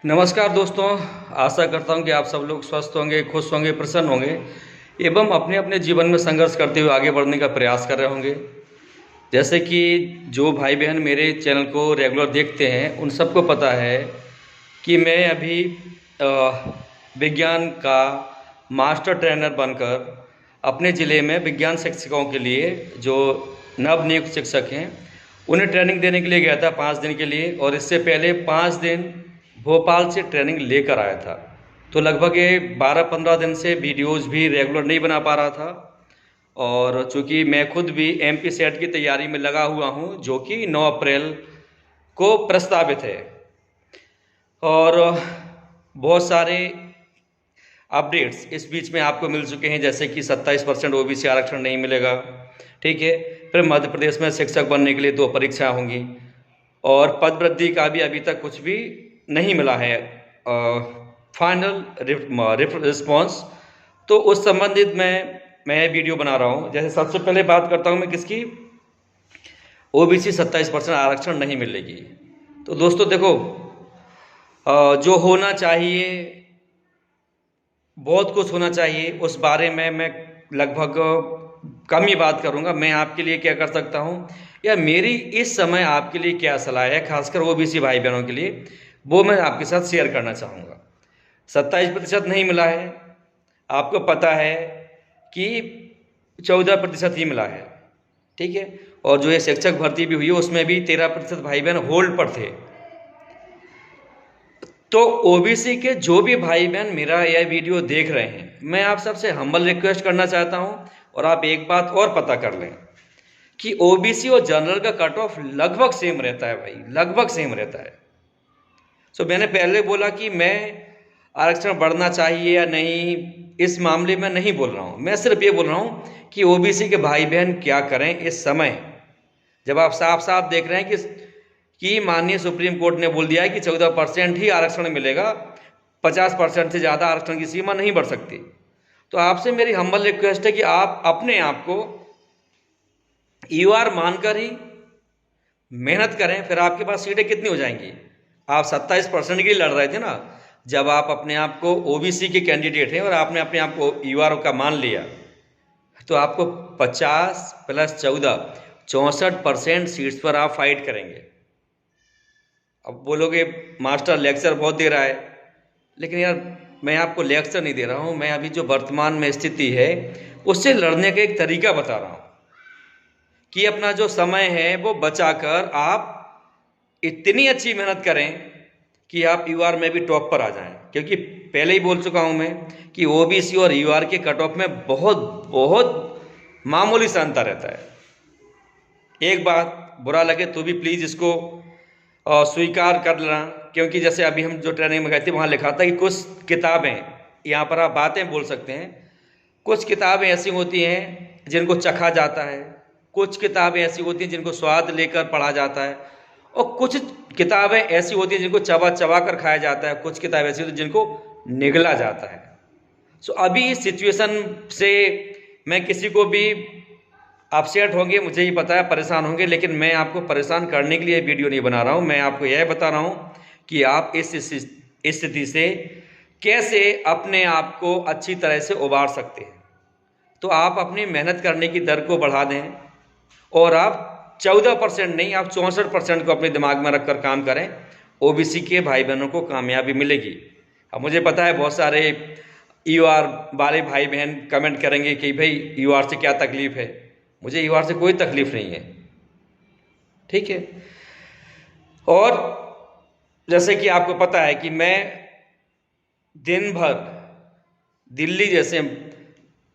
नमस्कार दोस्तों। आशा करता हूं कि आप सब लोग स्वस्थ होंगे, खुश होंगे, प्रसन्न होंगे एवं अपने अपने जीवन में संघर्ष करते हुए आगे बढ़ने का प्रयास कर रहे होंगे। जैसे कि जो भाई बहन मेरे चैनल को रेगुलर देखते हैं उन सबको पता है कि मैं अभी विज्ञान का मास्टर ट्रेनर बनकर अपने ज़िले में विज्ञान शिक्षकों के लिए जो नवनियुक्त शिक्षक हैं उन्हें ट्रेनिंग देने के लिए गया था 5 दिन के लिए। और इससे पहले 5 दिन भोपाल से ट्रेनिंग लेकर आया था। तो लगभग ये 12-15 दिन से वीडियोज़ भी रेगुलर नहीं बना पा रहा था। और चूँकि मैं खुद भी एमपी सेट की तैयारी में लगा हुआ हूँ जो कि 9 अप्रैल को प्रस्तावित है। और बहुत सारे अपडेट्स इस बीच में आपको मिल चुके हैं, जैसे कि 27% ओबीसी आरक्षण नहीं मिलेगा, ठीक है। फिर मध्य प्रदेश में शिक्षक बनने के लिए 2 परीक्षाएं होंगी और पद वृद्धि का भी अभी तक कुछ भी नहीं मिला है फाइनल रिस्पॉन्स। तो उस संबंधित मैं वीडियो बना रहा हूँ। जैसे सबसे पहले बात करता हूँ मैं किसकी, ओबीसी 27% आरक्षण नहीं मिलेगी। तो दोस्तों देखो, जो होना चाहिए, बहुत कुछ होना चाहिए, उस बारे में मैं लगभग कम ही बात करूंगा। मैं आपके लिए क्या कर सकता हूं या मेरी इस समय आपके लिए क्या सलाह है, खासकर ओबीसी भाई बहनों के लिए, वो मैं आपके साथ शेयर करना चाहूँगा। 27% नहीं मिला है, आपको पता है कि 14% ही मिला है, ठीक है। और जो ये शिक्षक भर्ती भी हुई है उसमें भी 13% भाई बहन होल्ड पर थे। तो ओबीसी के जो भी भाई बहन मेरा यह वीडियो देख रहे हैं, मैं आप सबसे हम्बल रिक्वेस्ट करना चाहता हूं। और आप एक बात और पता कर लें कि ओबीसी और जनरल का कट ऑफ लगभग सेम रहता है भाई, लगभग सेम रहता है। सो मैंने पहले बोला कि मैं आरक्षण बढ़ना चाहिए या नहीं, इस मामले में नहीं बोल रहा हूं। मैं सिर्फ ये बोल रहा हूं कि ओबीसी के भाई बहन क्या करें इस समय, जब आप साफ साफ देख रहे हैं कि माननीय सुप्रीम कोर्ट ने बोल दिया है कि 14% ही आरक्षण मिलेगा, 50% से ज़्यादा आरक्षण की सीमा नहीं बढ़ सकती। तो आपसे मेरी हम्बल रिक्वेस्ट है कि आप अपने आप को यूआर मानकर ही मेहनत करें। फिर आपके पास सीटें कितनी हो जाएंगी। आप 27% के लिए लड़ रहे थे ना, जब आप अपने आप को ओबीसी के कैंडिडेट हैं और आपने अपने आप को यूआर का मान लिया, तो आपको 50 + 14 64% सीट्स पर आप फाइट करेंगे। अब बोलोगे मास्टर लेक्चर बहुत दे रहा है, लेकिन यार मैं आपको लेक्चर नहीं दे रहा हूँ। मैं अभी जो वर्तमान में स्थिति है उससे लड़ने का एक तरीका बता रहा हूँ कि अपना जो समय है वो बचाकर आप इतनी अच्छी मेहनत करें कि आप यूआर में भी टॉप पर आ जाएं। क्योंकि पहले ही बोल चुका हूँ मैं कि ओबीसी और यूआर के कट ऑफ में बहुत बहुत मामूली सा अंतर रहता है। एक बात बुरा लगे तो भी प्लीज़ इसको स्वीकार कर लेना, क्योंकि जैसे अभी हम जो ट्रेनिंग में गए थे वहाँ लिखा था कि कुछ किताबें, यहाँ पर आप बातें बोल सकते हैं, कुछ किताबें ऐसी होती हैं जिनको चखा जाता है, कुछ किताबें ऐसी होती हैं जिनको स्वाद लेकर पढ़ा जाता है, और कुछ किताबें ऐसी होती हैं जिनको चबा चबा कर खाया जाता है, कुछ किताबें ऐसी होती हैं जिनको निगला जाता है। सो अभी इस सिचुएशन से मैं किसी को भी अपसेट होंगे, मुझे ही पता है, परेशान होंगे, लेकिन मैं आपको परेशान करने के लिए वीडियो नहीं बना रहा हूँ। मैं आपको यह बता रहा हूँ कि आप इस स्थिति से कैसे अपने आप को अच्छी तरह से उबार सकते हैं। तो आप अपनी मेहनत करने की दर को बढ़ा दें और आप 14% नहीं, आप 64% को अपने दिमाग में रखकर काम करें। ओबीसी के भाई बहनों को कामयाबी मिलेगी। अब मुझे पता है बहुत सारे यूआर वाले भाई बहन कमेंट करेंगे कि भाई यूआर से क्या तकलीफ है। मुझे यूआर से कोई तकलीफ नहीं है, ठीक है। और जैसे कि आपको पता है कि मैं दिन भर दिल्ली जैसे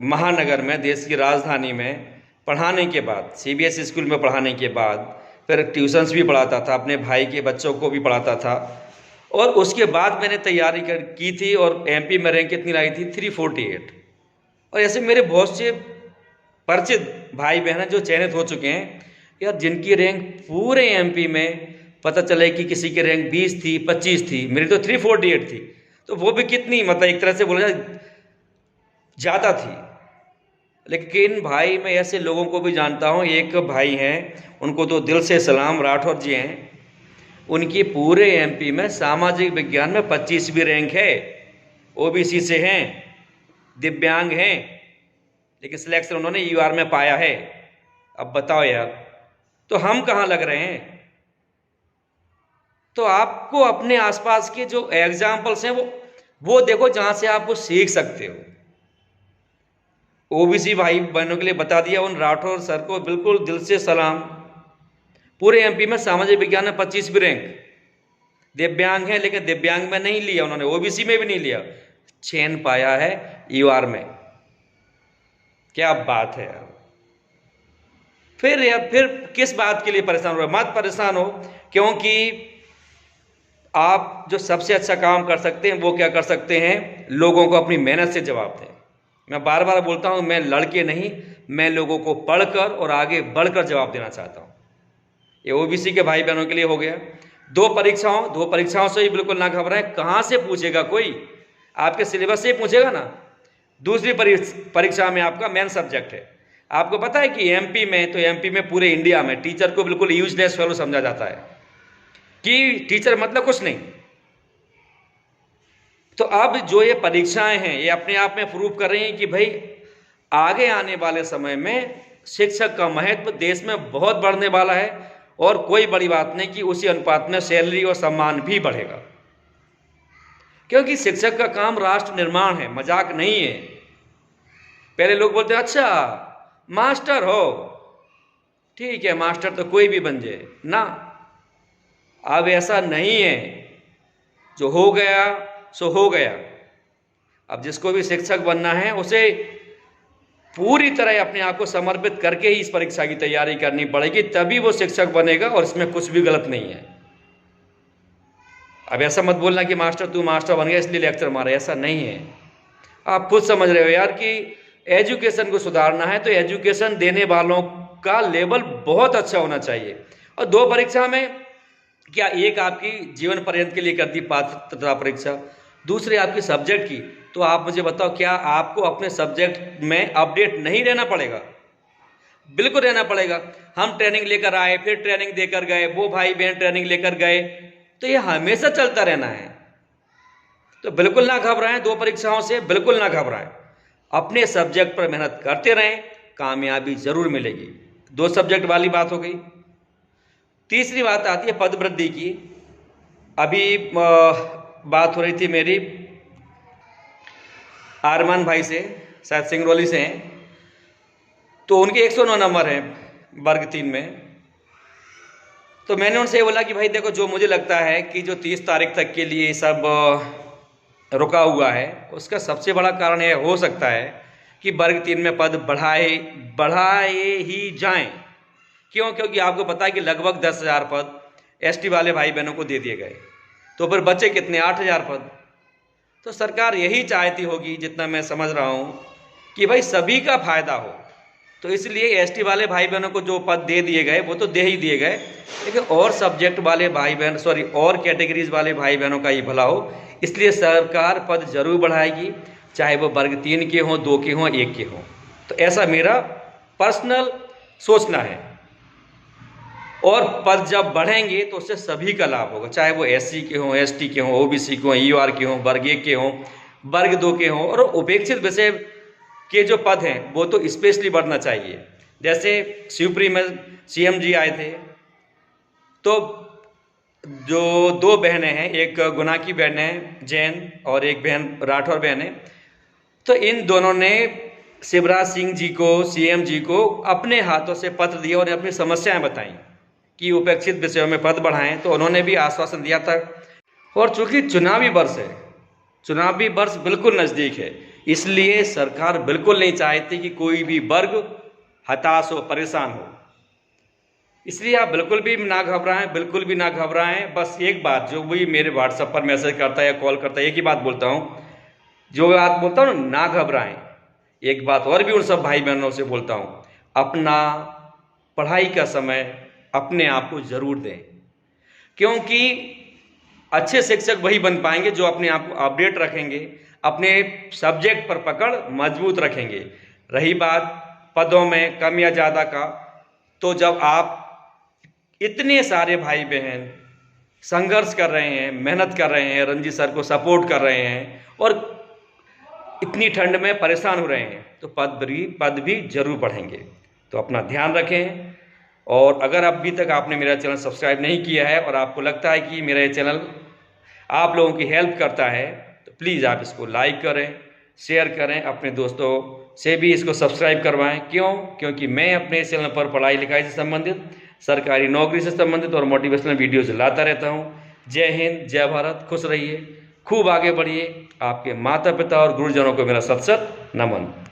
महानगर में, देश की राजधानी में पढ़ाने के बाद, सीबीएसई स्कूल में पढ़ाने के बाद फिर ट्यूशन्स भी पढ़ाता था, अपने भाई के बच्चों को भी पढ़ाता था, और उसके बाद मैंने तैयारी की थी और एमपी में रैंक कितनी लाई थी, 348। और ऐसे मेरे बहुत से परिचित भाई बहन जो चयनित हो चुके हैं यार, जिनकी रैंक पूरे एमपी में पता चले कि किसी की रैंक 20 थी, 25 थी, मेरी तो 348 थी। तो वो भी कितनी, मतलब एक तरह से बोला जाए ज़्यादा थी। लेकिन भाई मैं ऐसे लोगों को भी जानता हूँ, एक भाई हैं उनको तो दिल से सलाम, राठौर जी हैं, उनकी पूरे एमपी में सामाजिक विज्ञान में 25वीं रैंक है। ओबीसी से हैं, दिव्यांग हैं, लेकिन सिलेक्शन उन्होंने यूआर में पाया है। अब बताओ यार, तो हम कहाँ लग रहे हैं? तो आपको अपने आसपास के जो एग्जाम्पल्स हैं वो देखो, जहां से आप वो सीख सकते हो। ओबीसी भाई बहनों के लिए बता दिया, उन राठौर सर को बिल्कुल दिल से सलाम। पूरे एमपी में सामाजिक विज्ञान में 25वीं रैंक। दिव्यांग है, लेकिन दिव्यांग में नहीं लिया उन्होंने, ओबीसी में भी नहीं लिया, चयन पाया है यूआर में। क्या बात है यार। फिर किस बात के लिए परेशान हो? मत परेशान हो, क्योंकि आप जो सबसे अच्छा काम कर सकते हैं वो क्या कर सकते हैं? लोगों को अपनी मेहनत से जवाब दें। मैं बार बार बोलता हूं, मैं लड़के नहीं, मैं लोगों को पढ़कर और आगे बढ़कर जवाब देना चाहता हूं। ये ओबीसी के भाई बहनों के लिए हो गया। दो परीक्षाओं से ही बिल्कुल ना घबराएं। कहां से पूछेगा कोई? आपके सिलेबस से ही पूछेगा ना। दूसरी परीक्षा में आपका मेन सब्जेक्ट है। आपको पता है कि एमपी में पूरे इंडिया में टीचर को बिल्कुल यूजलेस फेलो समझा जाता है कि टीचर मतलब कुछ नहीं। तो अब जो ये परीक्षाएं हैं, ये अपने आप में प्रूव कर रही हैं कि भाई आगे आने वाले समय में शिक्षक का महत्व देश में बहुत बढ़ने वाला है, और कोई बड़ी बात नहीं कि उसी अनुपात में सैलरी और सम्मान भी बढ़ेगा, क्योंकि शिक्षक का काम राष्ट्र निर्माण है, मजाक नहीं है। पहले लोग बोलते हैं अच्छा मास्टर हो, ठीक है मास्टर तो कोई भी बन जाए ना। अब ऐसा नहीं है, जो हो गया सो हो गया। अब जिसको भी शिक्षक बनना है उसे पूरी तरह अपने आप को समर्पित करके ही इस परीक्षा की तैयारी करनी पड़ेगी, तभी वो शिक्षक बनेगा, और इसमें कुछ भी गलत नहीं है। अब ऐसा मत बोलना कि मास्टर तू मास्टर बन गया इसलिए लेक्चर मारे, ऐसा नहीं है। आप खुद समझ रहे हो यार कि एजुकेशन को सुधारना है तो एजुकेशन देने वालों का लेवल बहुत अच्छा होना चाहिए। और दो परीक्षा में क्या, एक आपकी जीवन पर्यंत के लिए कर दी पात्रता परीक्षा, दूसरी आपकी सब्जेक्ट की। तो आप मुझे बताओ, क्या आपको अपने सब्जेक्ट में अपडेट नहीं रहना पड़ेगा? बिल्कुल रहना पड़ेगा। हम ट्रेनिंग लेकर आए, फिर ट्रेनिंग देकर गए, वो भाई बहन ट्रेनिंग लेकर गए, तो ये हमेशा चलता रहना है। तो बिल्कुल ना घबराएं, दो परीक्षाओं से बिल्कुल ना घबराएं। अपने सब्जेक्ट पर मेहनत करते रहें, कामयाबी जरूर मिलेगी। दो सब्जेक्ट वाली बात हो गई। तीसरी बात आती है पद वृद्धि की। अभी बात हो रही थी मेरी आरमान भाई से, शायद सिंगरौली से हैं, तो उनके 109 नंबर हैं वर्ग 3 में। तो मैंने उनसे ये बोला कि भाई देखो, जो मुझे लगता है कि जो 30 तारीख तक के लिए सब रुका हुआ है, उसका सबसे बड़ा कारण यह हो सकता है कि वर्ग 3 में पद बढ़ाए ही जाएं। क्यों? क्योंकि आपको पता है कि लगभग 10,000 पद एसटी वाले भाई बहनों को दे दिए गए, तो फिर बचे कितने? 8,000 पद। तो सरकार यही चाहती होगी, जितना मैं समझ रहा हूं, कि भाई सभी का फायदा हो। तो इसलिए एसटी वाले भाई बहनों को जो पद दे दिए गए वो तो दे ही दिए गए, लेकिन और सब्जेक्ट वाले भाई बहन और कैटेगरीज वाले भाई बहनों का ही भला हो, इसलिए सरकार पद जरूर बढ़ाएगी, चाहे वो वर्ग 3 के हों, 2 के हों, 1 के हों। तो ऐसा मेरा पर्सनल सोचना है। और पद जब बढ़ेंगे तो उससे सभी का लाभ होगा, चाहे वो एससी के हों, एसटी के हों, ओबीसी के हों, यूआर के हों, वर्ग 1 के हों, वर्ग 2 के हों। और उपेक्षित विषय के जो पद हैं वो तो स्पेशली बढ़ना चाहिए। जैसे शिवपुरी में सीएम जी आए थे, तो जो 2 बहनें हैं, एक गुना की बहन है जैन और एक बहन राठौर बहन है, तो इन दोनों ने शिवराज सिंह जी को, सीएम जी को अपने हाथों से पत्र दिया और अपनी समस्याएं बताई कि उपेक्षित विषयों में पद बढ़ाएं। तो उन्होंने भी आश्वासन दिया था। और चूंकि चुनावी वर्ष है, चुनावी वर्ष बिल्कुल नज़दीक है, इसलिए सरकार बिल्कुल नहीं चाहती कि कोई भी वर्ग हताश हो, परेशान हो। इसलिए आप बिल्कुल भी ना घबराएं, बिल्कुल भी ना घबराएं। बस एक बात, जो भी मेरे व्हाट्सएप पर मैसेज करता है या कॉल करता है, एक ही बात बोलता हूँ, जो बात बोलता हूँ ना घबराएं। एक बात और भी उन सब भाई बहनों से बोलता हूँ, अपना पढ़ाई का समय अपने आप को जरूर दें, क्योंकि अच्छे शिक्षक वही बन पाएंगे जो अपने आप को अपडेट रखेंगे, अपने सब्जेक्ट पर पकड़ मजबूत रखेंगे। रही बात पदों में कम या ज़्यादा का, तो जब आप इतने सारे भाई बहन संघर्ष कर रहे हैं, मेहनत कर रहे हैं, रंजीत सर को सपोर्ट कर रहे हैं और इतनी ठंड में परेशान हो रहे हैं, तो पद भी जरूर बढ़ेंगे। तो अपना ध्यान रखें। और अगर अभी तक आपने मेरा चैनल सब्सक्राइब नहीं किया है और आपको लगता है कि मेरा ये चैनल आप लोगों की हेल्प करता है, तो प्लीज़ आप इसको लाइक करें, शेयर करें, अपने दोस्तों से भी इसको सब्सक्राइब करवाएं। क्यों? क्योंकि मैं अपने चैनल पर पढ़ाई लिखाई से संबंधित, सरकारी नौकरी से संबंधित और मोटिवेशनल वीडियोज़ लाता रहता हूँ। जय हिंद, जय भारत, खुश रहिए, खूब आगे बढ़िए। आपके माता पिता और गुरुजनों को मेरा सत सत नमन।